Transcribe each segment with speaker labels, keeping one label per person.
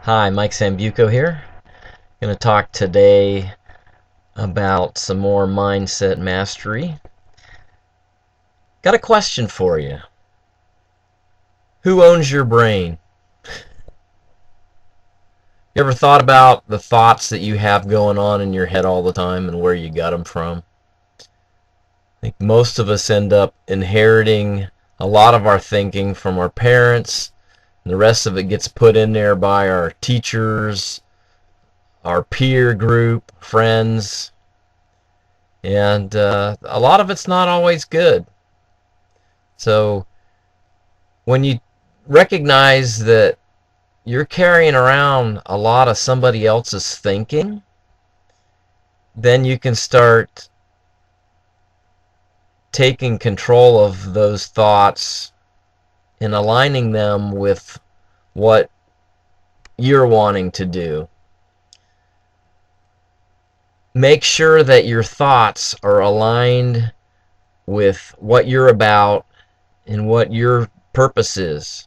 Speaker 1: Hi, Mike Sambuco here. Going to talk today about some more mindset mastery. Got a question for you. Who owns your brain? You ever thought about the thoughts that you have going on in your head all the time and where you got them from? I think most of us end up inheriting a lot of our thinking from our parents, and the rest of it gets put in there by our teachers, our peer group, friends, and a lot of it's not always good. So when you recognize that you're carrying around a lot of somebody else's thinking, then you can start taking control of those thoughts and aligning them with what you're wanting to do. Make sure that your thoughts are aligned with what you're about and what your purpose is.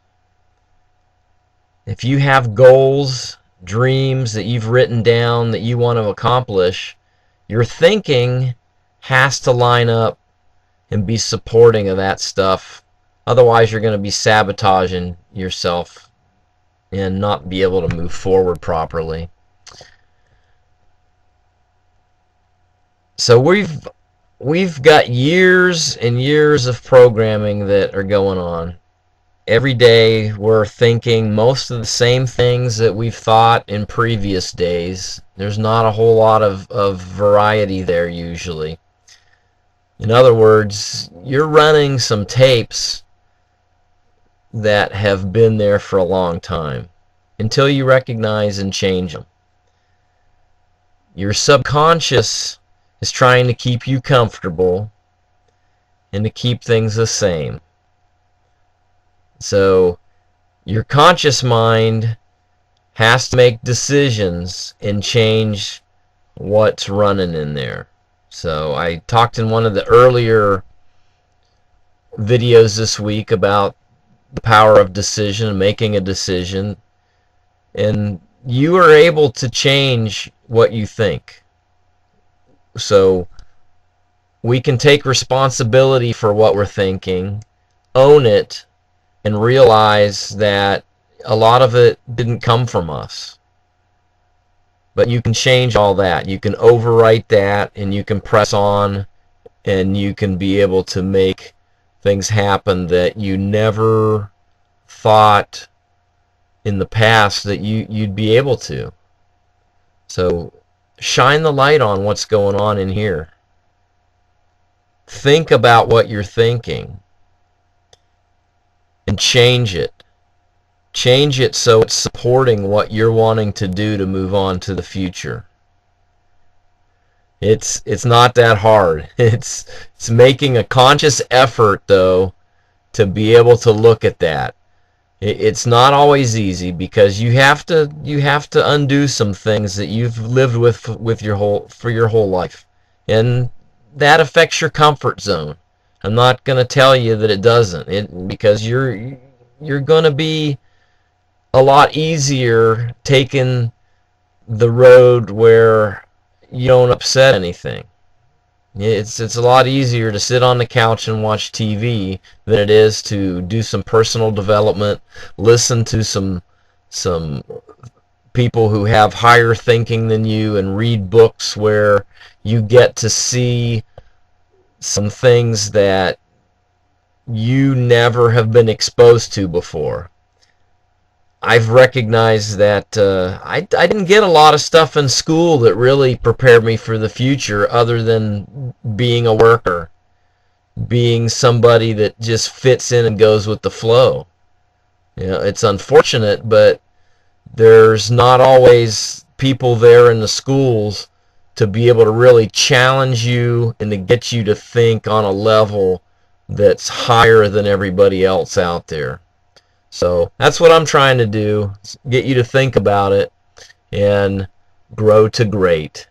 Speaker 1: If you have goals, dreams that you've written down that you want to accomplish, your thinking has to line up and be supporting of that stuff. Otherwise, you're going to be sabotaging yourself and not be able to move forward properly. So we've got years and years of programming that are going on. Every day we're thinking most of the same things that we've thought in previous days. There's not a whole lot of variety there usually. In other words, you're running some tapes that have been there for a long time until you recognize and change them. Your subconscious is trying to keep you comfortable and to keep things the same. So your conscious mind has to make decisions and change what's running in there. So I talked in one of the earlier videos this week about the power of decision, making a decision, and you are able to change what you think. So we can take responsibility for what we're thinking, own it, and realize that a lot of it didn't come from us. But you can change all that. You can overwrite that, and you can press on, and you can be able to make things happen that you never thought in the past that you'd be able to. So shine the light on what's going on in here. Think about what you're thinking and change it. Change it so it's supporting what you're wanting to do to move on to the future. It's not that hard. It's making a conscious effort though to be able to look at that. It's not always easy because you have to undo some things that you've lived with your whole life, and that affects your comfort zone. I'm not going to tell you that it doesn't, because you're going to be a lot easier taking the road where you don't upset anything. It's a lot easier to sit on the couch and watch TV than it is to do some personal development, listen to some people who have higher thinking than you, and read books where you get to see some things that you never have been exposed to before. I've recognized that I didn't get a lot of stuff in school that really prepared me for the future other than being a worker, being somebody that just fits in and goes with the flow. It's unfortunate, but there's not always people there in the schools to be able to really challenge you and to get you to think on a level that's higher than everybody else out there. So that's what I'm trying to do, get you to think about it and grow to great.